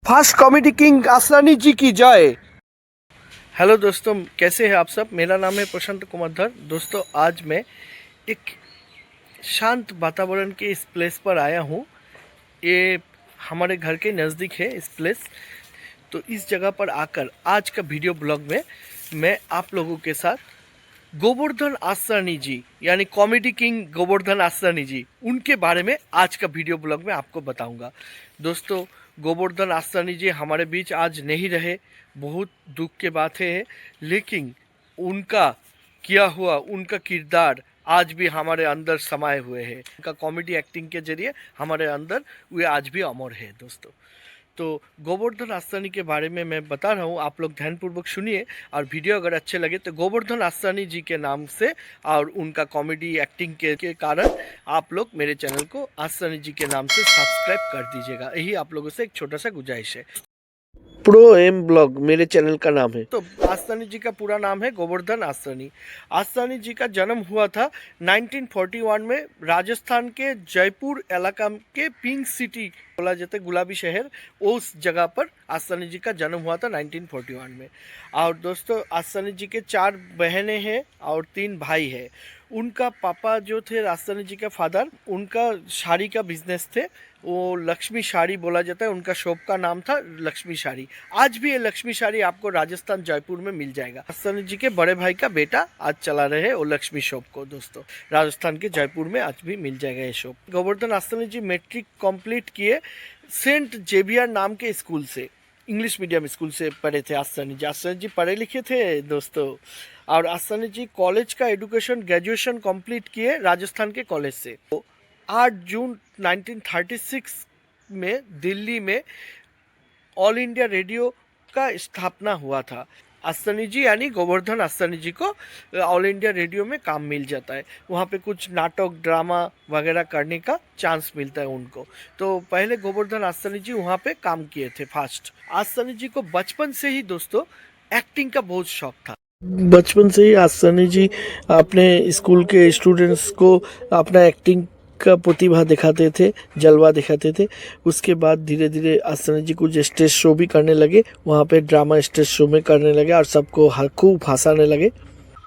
Fast comedy king Asrani जी की जय। Hello दोस्तों, कैसे हैं आप सब। मेरा नाम है प्रशांत कुमार धर। दोस्तों, आज मैं एक शांत वातावरण के इस प्लेस पर आया हूँ। ये हमारे घर के नज़दीक है इस प्लेस। तो इस जगह पर आकर आज का वीडियो ब्लॉग में मैं आप लोगों के साथ गोवर्धन आसरानी जी यानी कॉमेडी किंग गोवर्धन आसरानी जी, उनके बारे में आज का वीडियो ब्लॉग में आपको बताऊंगा। दोस्तों, गोवर्धन आसरानी जी हमारे बीच आज नहीं रहे, बहुत दुख की बात है, लेकिन उनका किया हुआ, उनका किरदार आज भी हमारे अंदर समाये हुए हैं। उनका कॉमेडी एक्टिंग के जरिए हमारे अंदर वे आज भी अमर है। दोस्तों, तो गोवर्धन आसरानी के बारे में मैं बता रहा हूँ, आप लोग ध्यानपूर्वक सुनिए। और वीडियो अगर अच्छे लगे तो गोवर्धन आसरानी जी के नाम से और उनका कॉमेडी एक्टिंग के कारण आप लोग मेरे चैनल को आसरानी जी के नाम से सब्सक्राइब कर दीजिएगा। यही आप लोगों से एक छोटा सा गुजारिश है। प्रो एम ब्लॉग मेरे चैनल का नाम है। तो आसरानी जी का पूरा नाम है गोवर्धन आसरानी। आसरानी जी का जन्म हुआ था 1941 में राजस्थान के जयपुर इलाका के पिंक सिटी बोला जाता है, गुलाबी शहर, उस जगह पर आसरानी जी का जन्म हुआ था 1941 में। और दोस्तों, आसरानी जी के 4 बहनें हैं और 3 भाई हैं। उनका पापा जो थे आसरानी जी का फादर, उनका साड़ी का बिजनेस थे, वो लक्ष्मी साड़ी बोला जाता है। उनका शॉप का नाम था लक्ष्मी साड़ी। आज भी ये लक्ष्मी साड़ी आपको राजस्थान जयपुर में मिल जाएगा। आसरानी जी के बड़े भाई का बेटा आज चला रहे हैं वो लक्ष्मी शॉप को। दोस्तों, राजस्थान के जयपुर में आज भी मिल जाएगा ये शॉप। गोवर्धन आसरानी जी मैट्रिक कंप्लीट किए सेंट जेवियर नाम के स्कूल से, इंग्लिश मीडियम स्कूल से पढ़े थे आसरानी जी। आसरानी जी पढ़े लिखे थे दोस्तों। और आसरानी जी कॉलेज का एजुकेशन ग्रेजुएशन कंप्लीट किए राजस्थान के कॉलेज से। 8 जून 1936 में दिल्ली में ऑल इंडिया रेडियो का स्थापना हुआ था। आसरानी जी यानी गोवर्धन आसरानी जी को ऑल इंडिया रेडियो में काम मिल जाता है। वहाँ पे कुछ नाटक ड्रामा वगैरह करने का चांस मिलता है उनको। तो पहले गोवर्धन आसरानी जी वहाँ पे काम किए थे फास्ट। आसरानी जी को बचपन से ही दोस्तों एक्टिंग का बहुत शौक था। बचपन से ही आसरानी जी अपने स्कूल के स्टूडेंट्स को अपना एक्टिंग का प्रतिभा दिखाते थे, जलवा दिखाते थे। उसके बाद धीरे धीरे आसरानी जी कुछ स्टेज शो भी करने लगे, वहाँ पे ड्रामा स्टेज शो में करने लगे और सबको खूब हंसाने लगे।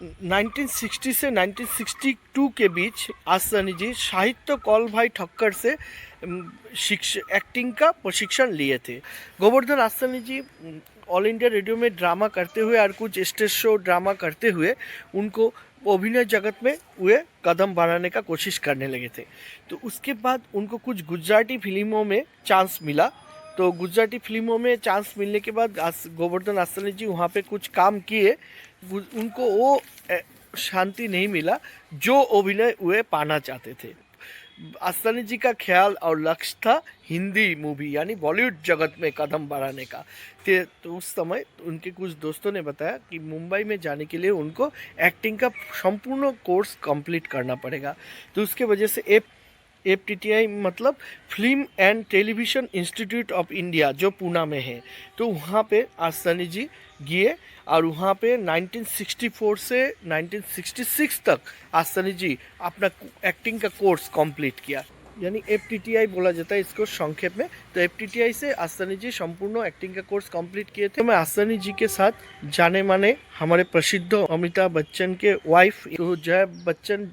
1960 से 1962 के बीच आसरानी जी साहित्य कौल भाई ठक्कर से एक्टिंग का प्रशिक्षण लिए थे। गोवर्धन आसरानी जी ऑल इंडिया रेडियो में ड्रामा करते हुए और कुछ स्टेज शो ड्रामा करते हुए उनको अभिनय जगत में वे कदम बढ़ाने का कोशिश करने लगे थे। तो उसके बाद उनको कुछ गुजराती फिल्मों में चांस मिला। तो गुजराती फिल्मों में चांस मिलने के बाद गोवर्धन आसरानी जी वहाँ पे कुछ काम किए, उनको वो शांति नहीं मिला जो अभिनय वे पाना चाहते थे। आसरानी जी का ख्याल और लक्ष्य था हिंदी मूवी यानी बॉलीवुड जगत में कदम बढ़ाने का। तो उस समय उनके कुछ दोस्तों ने बताया कि मुंबई में जाने के लिए उनको एक्टिंग का संपूर्ण कोर्स कंप्लीट करना पड़ेगा। तो उसके वजह से FTTI मतलब film and television institute of India जो पूना में है, तो वहाँ पे आसरानी जी गए और वहाँ पे 1964 से 1966 तक आसरानी जी अपना एक्टिंग का कोर्स कंप्लीट किया। यानी FTTI बोला जाता है इसको संक्षेप में। तो FTTI से आसरानी जी संपूर्ण एक्टिंग का कोर्स कंप्लीट किए थे। तो मैं आसरानी जी के साथ जाने माने हमारे प्रसिद्ध अमिताभ बच्चन के वाइफ तो जया बच्चन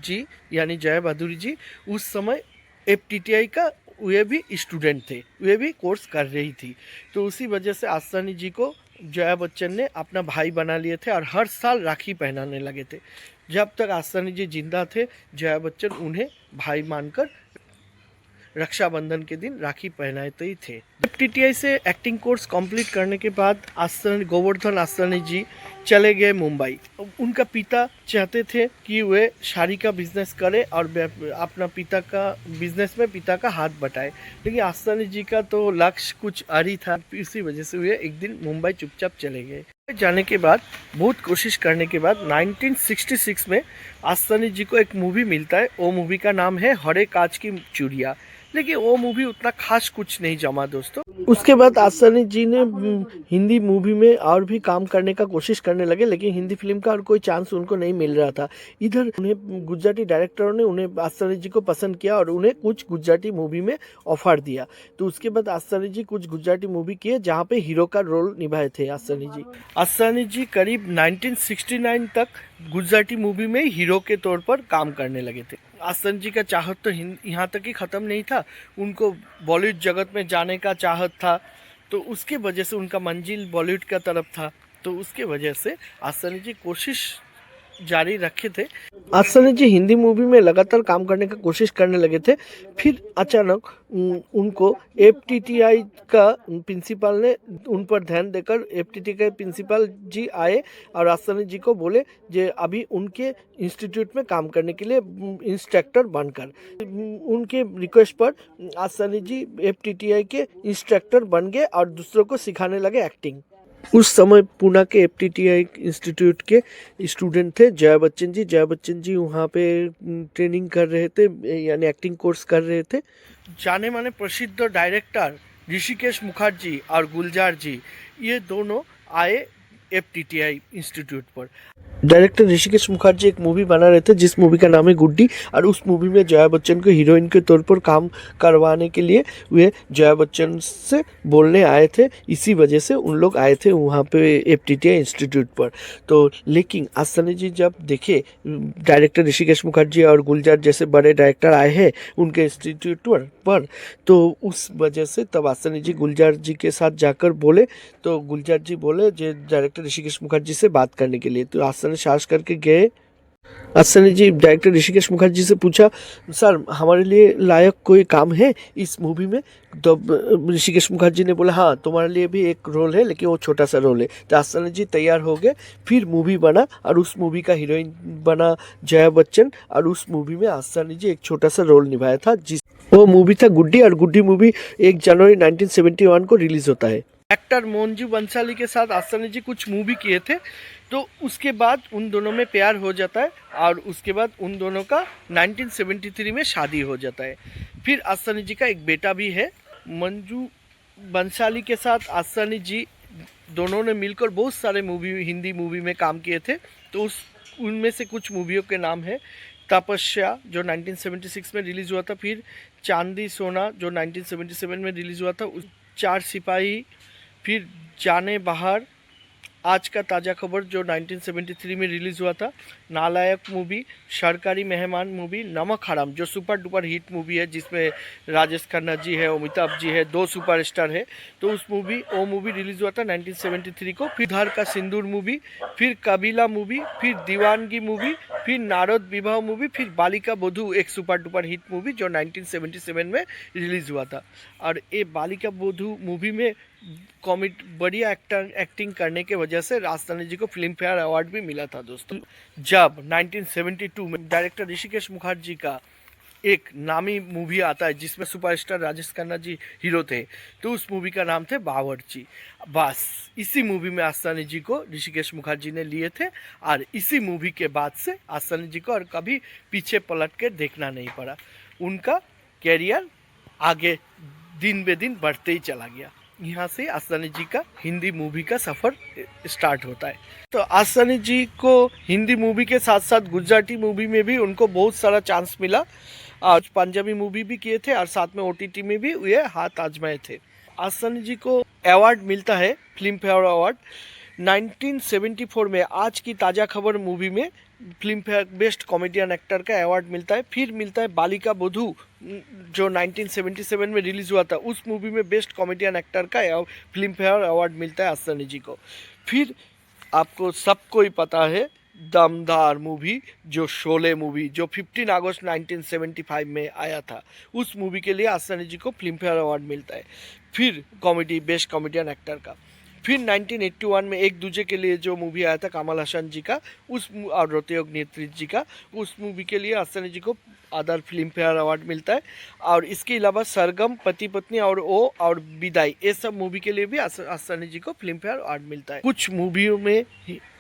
जी यानी जया बहादुरी जी उस समय FTTI का वे भी स्टूडेंट थे, वे भी कोर्स कर रही थी। तो उसी वजह से आसरानी जी को जया बच्चन ने अपना भाई बना लिए थे और हर साल राखी पहनाने लगे थे। जब तक आसरानी जी जिंदा थे, जया बच्चन उन्हें भाई मानकर रक्षाबंधन के दिन राखी पहनाते ही थे। FTTI से एक्टिंग कोर्स कंप्लीट करने के बाद गोवर्धन आसरानी जी चले गए मुंबई। उनका पिता चाहते थे कि वे साड़ी का बिजनेस करें और अपना पिता का बिजनेस में पिता का हाथ बटाए, लेकिन आसरानी जी का तो लक्ष्य कुछ और ही था। इसी वजह से वे एक दिन मुंबई चुपचाप चले गए। जाने के बाद बहुत कोशिश करने के बाद 1966 में आसरानी जी को एक मूवी मिलता है। वो मूवी का नाम है हरे कांच की चूड़ियाँ। लेकिन वो मूवी उतना खास कुछ नहीं जमा दोस्तों। उसके बाद आसानी जी ने हिंदी मूवी में और भी काम करने का कोशिश करने लगे, लेकिन हिंदी फिल्म का और कोई चांस उनको नहीं मिल रहा था। इधर उन्हें गुजराती डायरेक्टरों ने उन्हें आसानी जी को पसंद किया और उन्हें कुछ गुजराती मूवी में ऑफर दिया। तो उसके बाद आसानी जी कुछ गुजराती मूवी किए जहाँ पे हीरो का रोल निभाए थे आसानी जी। आसानी जी करीब 1969 तक गुजराती मूवी में हीरो के तौर पर काम करने लगे थे। आसन जी का चाहत तो यहाँ तक ही ख़त्म नहीं था, उनको बॉलीवुड जगत में जाने का चाहत था। तो उसके वजह से उनका मंजिल बॉलीवुड का तरफ था। तो उसके वजह से आसन जी कोशिश जारी रखे थे। आसानी जी हिंदी मूवी में लगातार काम करने का कोशिश करने लगे थे। फिर अचानक उनको एफटीटीआई का प्रिंसिपल ने उन पर ध्यान देकर एफटीटीआई के प्रिंसिपल जी आए और आसानी जी को बोले जे अभी उनके इंस्टीट्यूट में काम करने के लिए इंस्ट्रक्टर बनकर। उनके रिक्वेस्ट पर आसानी जी एफटीटीआई के इंस्ट्रक्टर बन गए और दूसरों को सिखाने लगे एक्टिंग। उस समय पूना के एफटीटीआई इंस्टीट्यूट के स्टूडेंट थे जया बच्चन जी। जया बच्चन जी वहाँ पे ट्रेनिंग कर रहे थे, यानी एक्टिंग कोर्स कर रहे थे। जाने माने प्रसिद्ध डायरेक्टर ऋषिकेश मुखर्जी और गुलजार जी, ये दोनों आए एफटीटीआई इंस्टीट्यूट पर। डायरेक्टर ऋषिकेश मुखर्जी एक मूवी बना रहे थे जिस मूवी का नाम है गुड्डी, और उस मूवी में जया बच्चन को हीरोइन के तौर पर काम करवाने के लिए वे जया बच्चन से बोलने आए थे। इसी वजह से उन लोग आए थे वहाँ पे एफटीटीआई इंस्टीट्यूट पर। तो लेकिन आसानी जी जब देखे डायरेक्टर ऋषिकेश मुखर्जी और गुलजार जैसे बड़े डायरेक्टर आए हैं उनके इंस्टीट्यूट पर, तो उस वजह से तब आसानी जी गुलजार जी के साथ जाकर बोले। तो गुलजार जी बोले जो डायरेक्टर ऋषिकेश मुखर्जी से बात करने के लिए। तो आसानी साहस करके गए। आसानी जी डायरेक्टर ऋषिकेश मुखर्जी से पूछा, सर हमारे लिए लायक कोई काम है इस मूवी में? तो ऋषिकेश मुखर्जी ने बोला, हाँ तुम्हारे लिए भी एक रोल है, लेकिन वो छोटा सा रोल है। तो आसानी जी तैयार हो गए। फिर मूवी बना और उस मूवी का हीरोइन बना जया बच्चन, और उस मूवी में आसानी जी एक छोटा सा रोल निभाया था। जिस वो मूवी था गुड्डी, और गुड्डी मूवी 1 जनवरी 1971 को रिलीज होता है। एक्टर मंजू बंसाली के साथ आसानी जी कुछ मूवी किए थे। तो उसके बाद उन दोनों में प्यार हो जाता है और उसके बाद उन दोनों का 1973 में शादी हो जाता है। फिर आसानी जी का एक बेटा भी है। मंजू बंसाली के साथ आसानी जी दोनों ने मिलकर बहुत सारे हिंदी मूवी में काम किए थे। तो उनमें से कुछ मूवियों के नाम है तपस्या जो 1976 में रिलीज़ हुआ था, फिर चांदी सोना जो 1977 में रिलीज़ हुआ था, 4 सिपाही, फिर जाने बाहर, आज का ताज़ा खबर जो 1973 में रिलीज़ हुआ था, नालायक मूवी, सरकारी मेहमान मूवी, नमक हराम जो सुपर डुपर हिट मूवी है जिसमें राजेश खन्ना जी है, अमिताभ जी है, 2 सुपरस्टार है। तो वो मूवी रिलीज़ हुआ था 1973 को। फिर धार का सिंदूर मूवी, फिर कबीला मूवी, फिर दीवानगी मूवी, फिर नारद विवाह मूवी, फिर बालिका बधू एक सुपर डुपर हिट मूवी जो 1977 में रिलीज़ हुआ था। और ये बालिका बधू मूवी में बढ़िया एक्टिंग करने के वजह से राजस्थानी जी को फिल्म फेयर अवार्ड भी मिला था दोस्तों। जब 1972 में डायरेक्टर ऋषिकेश मुखर्जी का एक नामी मूवी आता है जिसमें सुपरस्टार राजेश खन्ना जी हीरो थे, तो उस मूवी का नाम थे बावर्ची। बस इसी मूवी में आसानी जी को ऋषिकेश मुखर्जी ने लिए थे, और इसी मूवी के बाद से आसानी जी को और कभी पीछे पलट कर देखना नहीं पड़ा। उनका कैरियर आगे दिन बे दिन बढ़ते ही चला गया। यहाँ से आसानी जी का हिंदी मूवी का सफ़र स्टार्ट होता है। तो आसानी जी को हिंदी मूवी के साथ साथ गुजराती मूवी में भी उनको बहुत सारा चांस मिला, और पंजाबी मूवी भी किए थे और साथ में ओटीटी में भी वे हाथ आजमाए थे। आसानी जी को अवार्ड मिलता है फिल्म फेयर अवार्ड 1974 में। आज की ताज़ा खबर मूवी में film fair best comedian actor का अवार्ड मिलता है। फिर मिलता है बालिका बधू जो 1977 में रिलीज़ हुआ था, उस मूवी में बेस्ट कॉमेडियन एक्टर का फिल्म फेयर अवार्ड मिलता है आसानी जी को। फिर आपको सबको ही पता है दमदार मूवी जो शोले मूवी जो 15 अगस्त 1975 में आया था, उस मूवी के लिए आसानी जी को फिल्म फेयर अवार्ड मिलता है। फिर कॉमेडी बेस्ट कॉमेडियन एक्टर का। फिर 1981 में एक दूजे के लिए जो मूवी आया था कमल हसन जी का, और रोतेयोग नेत्री जी का, उस मूवी के लिए आसानी जी को अदर फिल्म फेयर अवार्ड मिलता है। और इसके अलावा सरगम, पति पत्नी और विदाई, ये सब मूवी के लिए भी आसानी जी को फिल्म फेयर अवार्ड मिलता है। कुछ मूवियों में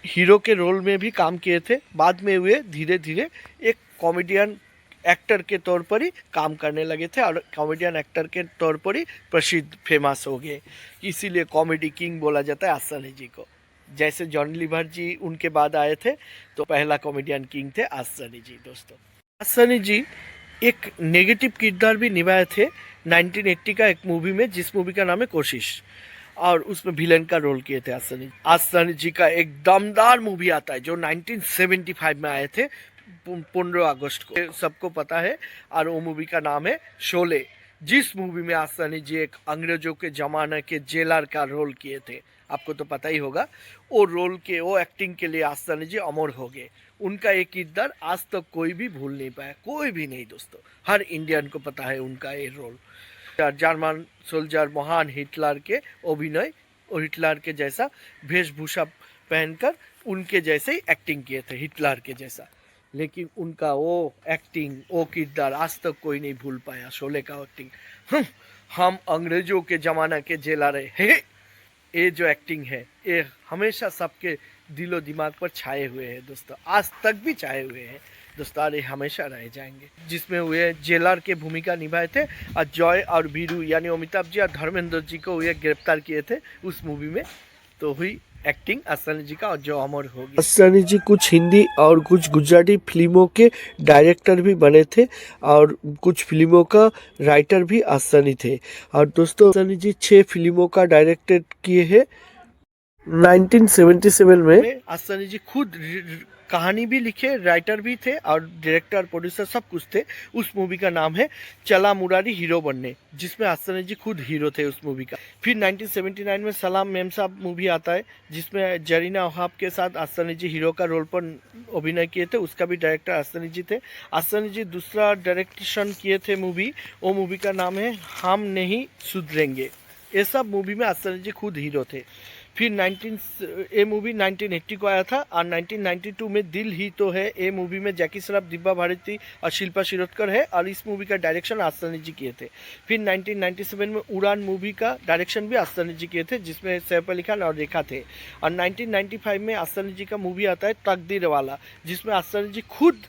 हीरो के रोल में भी काम किए थे। बाद में वे धीरे धीरे एक कॉमेडियन एक्टर के तौर पर ही काम करने लगे थे और कॉमेडियन एक्टर के तौर पर ही प्रसिद्ध फेमस हो गए। इसीलिए कॉमेडी किंग बोला जाता है आसानी जी को। जैसे जॉन लीवर जी उनके बाद आए थे तो पहला कॉमेडियन किंग थे आसानी जी। दोस्तों आसानी जी एक नेगेटिव किरदार भी निभाए थे 1980 का एक मूवी में, जिस मूवी का नाम है कोशिश, और उसमें विलेन का रोल किए थे आसानी। आसानी जी का एक दमदार मूवी आता है जो 1975 में आए थे 15 अगस्त को, सबको पता है, और वो मूवी का नाम है शोले, जिस मूवी में आसानी जी एक अंग्रेजों के जमाने के जेलर का रोल किए थे। आपको तो पता ही होगा। वो रोल के, वो एक्टिंग के लिए आसानी जी अमर हो गए। उनका एक किरदार आज तक कोई भी भूल नहीं पाया, कोई भी नहीं दोस्तों, हर इंडियन को पता है उनका ये रोल। जर्मन सोल्जर महान हिटलर के अभिनय और हिटलर के जैसा वेशभूषा पहनकर उनके जैसे ही एक्टिंग किए थे, हिटलर के जैसा। लेकिन उनका वो एक्टिंग, वो किरदार आज तक कोई नहीं भूल पाया, शोले का एक्टिंग। हम अंग्रेजों के जमाना के जेलर है, ये जो एक्टिंग है ये हमेशा सबके दिलो दिमाग पर छाए हुए हैं दोस्तों, आज तक भी छाए हुए हैं दोस्तों, और ये हमेशा रह जाएंगे। जिसमें वे जेलर के भूमिका निभाए थे और जॉय और वीरू यानी अमिताभ जी और धर्मेंद्र जी को वे गिरफ्तार किए थे उस मूवी में। तो हुई एक्टिंग आसानी जी का और जो अमर हो गया। आसानी जी कुछ हिंदी और कुछ गुजराती फिल्मों के डायरेक्टर भी बने थे और कुछ फिल्मों का राइटर भी आसानी थे। और दोस्तों आसानी जी 6 फिल्मों का डायरेक्टर किए हैं। 1977 में आसानी जी खुद कहानी भी लिखे, राइटर भी थे और डायरेक्टर प्रोड्यूसर सब कुछ थे। उस मूवी का नाम है चला मुरारी हीरो बनने, जिसमें आसानी जी खुद हीरो थे उस मूवी का। फिर 1979 में सलाम मेम साहब मूवी आता है, जिसमें जरीना वहाब के साथ आसानी जी हीरो का रोल पर अभिनय किए थे, उसका भी डायरेक्टर आसानी जी थे। आसानी जी दूसरा डायरेक्शन किए थे मूवी, वो मूवी का नाम है हम नहीं सुधरेंगे। ये सब मूवी में आसानी जी खुद हीरो थे। फिर ये मूवी 1980 को आया था और 1992 में दिल ही तो है, ये मूवी में जैकी श्रॉफ, दिव्या भारती और शिल्पा शिरोडकर है और इस मूवी का डायरेक्शन आसानी जी किए थे। फिर 1997 में उड़ान मूवी का डायरेक्शन भी आसानी जी किए थे, जिसमें सैफ अली खान और रेखा थे। और 1995 में आसानी जी का मूवी आता है तकदीर वाला, जिसमें आसानी जी खुद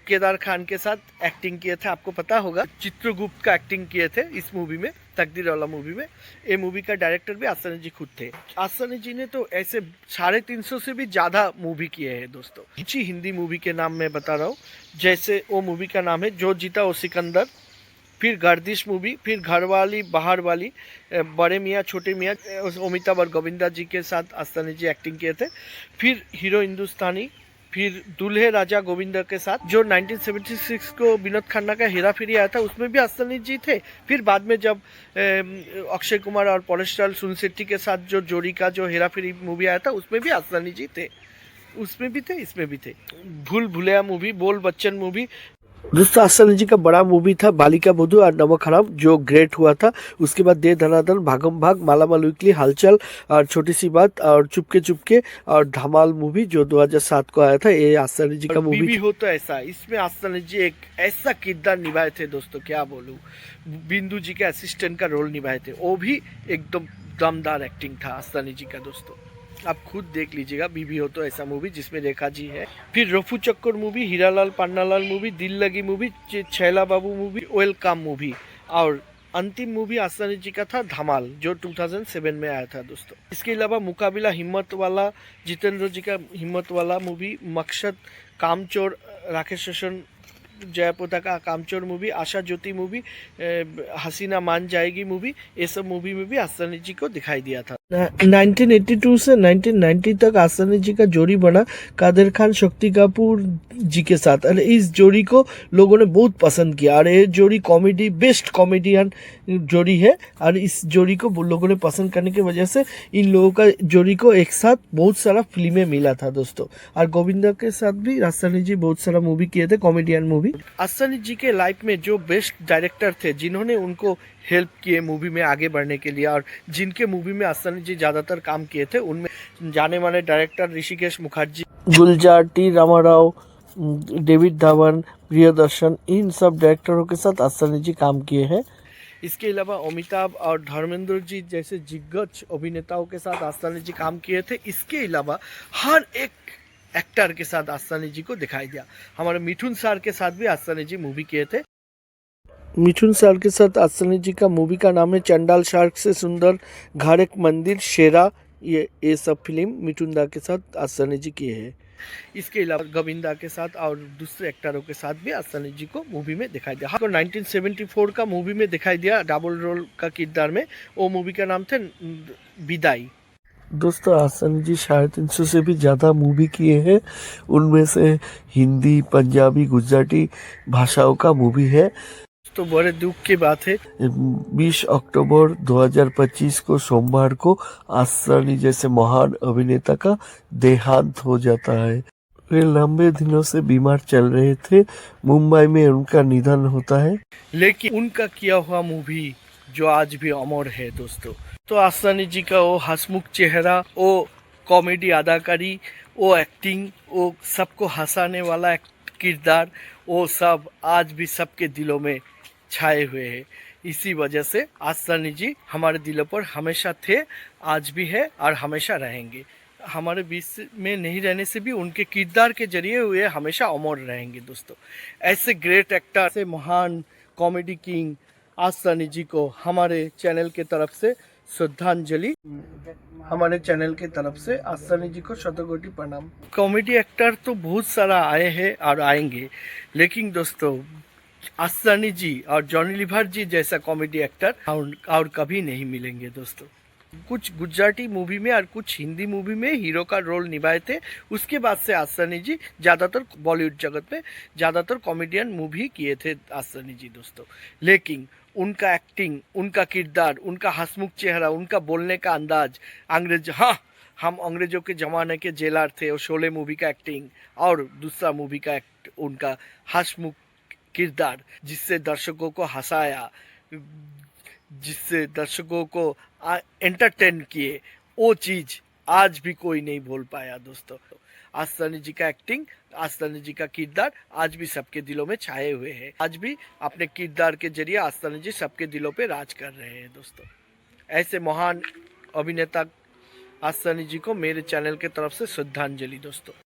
केदार खान के साथ एक्टिंग किए थे। आपको पता होगा चित्रगुप्त का एक्टिंग किए थे इस मूवी में, तकदीर वाला मूवी में। ये मूवी का डायरेक्टर भी आसानी जी खुद थे। आसानी जी ने तो ऐसे 350 से भी ज़्यादा मूवी किए हैं दोस्तों। अच्छी हिंदी मूवी के नाम मैं बता रहा हूँ, जैसे वो मूवी का नाम है जो जीता वो सिकंदर, फिर गर्दिश मूवी, फिर घरवाली बाहर वाली, बड़े मियाँ छोटे मियाँ, अमिताभ और गोविंदा जी के साथ आसानी जी एक्टिंग किए थे। फिर हीरो हिंदुस्तानी, फिर दूल्हे राजा गोविंदा के साथ जो 1976 को विनोद खन्ना का हेरा फेरी आया था, उसमें भी आसानी जी थे। फिर बाद में जब अक्षय कुमार और पॉलिस्टर सुनसेट्टी के साथ जो जोड़ी का जो हेरा फेरी मूवी आया था, उसमें भी आसानी जी थे, उसमें भी थे, इसमें भी थे। भूल भुलैया मूवी, बोल बच्चन मूवी। दोस्तों आसानी जी का बड़ा मूवी था बालिका बधू और नमक हराम, जो ग्रेट हुआ था। उसके बाद दे धनाधन, भागम भाग, मालामाल वीकली, हलचल और छोटी सी बात और चुपके चुपके और धमाल मूवी जो 2007 को आया था, ये आसानी जी का मूवी। बीबी हो तो ऐसा, इसमें आसानी जी एक ऐसा किरदार निभाए थे दोस्तों, क्या बोलूं, बिंदु जी के असिस्टेंट का रोल निभाए थे। वो भी एकदम दमदार एक्टिंग था आसानी जी का दोस्तों, आप खुद देख लीजिएगा। बीबी हो तो ऐसा मूवी जिसमें रेखा जी है। फिर रफू चक्कर मूवी, हीरालाल पन्नालाल मूवी, दिल लगी मूवी, छैला बाबू मूवी, वेलकम मूवी, और अंतिम मूवी आसानी जी का था धमाल, जो 2007 में आया था दोस्तों। इसके अलावा मुकाबिला, हिम्मत वाला, जितेंद्र जी का हिम्मत वाला मूवी, मकसद, कामचोर, राकेश रोशन जयपोता का कामचोर मूवी, आशा ज्योति मूवी, हसीना मान जाएगी मूवी, ये सब मूवी में भी आसानी जी को दिखाई दिया था। 1982 से 1990 तक आसानी जी का जोड़ी बना कादर खान शक्ति कपूर जी के साथ। अरे इस जोड़ी को लोगों ने बहुत पसंद किया और ये जोड़ी कॉमेडी बेस्ट कॉमेडियन जोड़ी है, और इस जोड़ी को लोगों ने पसंद करने की वजह से इन लोगों का जोड़ी को एक साथ बहुत सारा फिल्में मिला था दोस्तों। और गोविंदा के साथ भी आसानी जी बहुत सारा मूवी किए थे, कॉमेडियन मूवी। आसानी जी के लाइफ में जो बेस्ट डायरेक्टर थे, जिन्होंने उनको हेल्प किए मूवी में आगे बढ़ने के लिए, और जिनके मूवी में आसानी जी ज़्यादातर काम किए थे, उनमें जाने माने डायरेक्टर ऋषिकेश मुखर्जी, गुलजार, टी रामाराव, डेविड धवन, प्रियदर्शन, इन सब डायरेक्टरों के साथ आसानी जी काम किए हैं। इसके अलावा अमिताभ और धर्मेंद्र जी जैसे दिग्गज अभिनेताओं के साथ आसानी जी काम किए थे। इसके अलावा हर एक एक्टर के साथ आस्तानी जी को दिखाई दिया। हमारे मिठुन सर के साथ भी आस्तानी जी मूवी किए थे। मिठुन सर के साथ आस्तानी जी का मूवी का नाम है चंडाल शार्क से सुंदर, घर एक मंदिर, शेरा, ये सब फिल्म मिठुन दा के साथ आस्तानी जी किए हैं। इसके अलावा गोविंदा के साथ और दूसरे एक्टरों के साथ भी आस्तानी जी को मूवी में दिखाई दिया। हाँ, 1974 का मूवी में दिखाई दिया डबल रोल का किरदार में। वो मूवी का नाम था विदाई। दोस्तों, आस्तानी जी 350 से भी ज़्यादा मूवी किए हैं। उनमें से हिंदी, पंजाबी, गुजराती भाषाओं का मूवी है। तो बड़े दुख की बात है, 20 अक्टूबर 2025 को सोमवार को आस्तानी जैसे महान अभिनेता का देहांत हो जाता है। वे लंबे दिनों से बीमार चल रहे थे। मुंबई में उनका निधन होता है, लेकिन उनका किया हुआ मूवी जो आज भी अमर है दोस्तों। तो आस्तानी जी का वो हंसमुख चेहरा, वो कॉमेडी अदाकारी, वो एक्टिंग, वो सबको हंसाने वाला किरदार, वो सब आज भी सबके दिलों में छाए हुए हैं। इसी वजह से आस्तानी जी हमारे दिलों पर हमेशा थे, आज भी है और हमेशा रहेंगे। हमारे बीच में नहीं रहने से भी उनके किरदार के जरिए वे हमेशा अमर रहेंगे दोस्तों। ऐसे ग्रेट एक्टर, से महान कॉमेडी किंग आस्तानी जी को हमारे चैनल के तरफ से श्रद्धांजलि। हमारे चैनल की तरफ से आस्तानी जी को शतकोटि प्रणाम। कॉमेडी एक्टर तो बहुत सारा आए हैं और आएंगे, लेकिन दोस्तों आस्तानी जी और जॉनी लीवर जी जैसा कॉमेडी एक्टर और कभी नहीं मिलेंगे दोस्तों। कुछ गुजराती मूवी में और कुछ हिंदी मूवी में हीरो का रोल निभाए थे। उसके बाद से आस्तानी जी ज़्यादातर बॉलीवुड जगत में ज़्यादातर कॉमेडियन मूवी किए थे आस्तानी जी दोस्तों। लेकिन उनका एक्टिंग, उनका किरदार, उनका हंसमुख चेहरा, उनका बोलने का अंदाज, हम अंग्रेजों के ज़माने के जेलर थे, और शोले मूवी का एक्टिंग और दूसरा मूवी का उनका हंसमुख किरदार, जिससे दर्शकों को हंसाया, जिससे दर्शकों को एंटरटेन किए, वो चीज़ आज भी कोई नहीं भूल पाया दोस्तों। आस्तानी जी का एक्टिंग, आस्तानी जी का किरदार आज भी सबके दिलों में छाए हुए हैं। आज भी अपने किरदार के जरिए आस्तानी जी सबके दिलों पे राज कर रहे हैं दोस्तों। ऐसे महान अभिनेता आस्तानी जी को मेरे चैनल के तरफ से श्रद्धांजलि दोस्तों।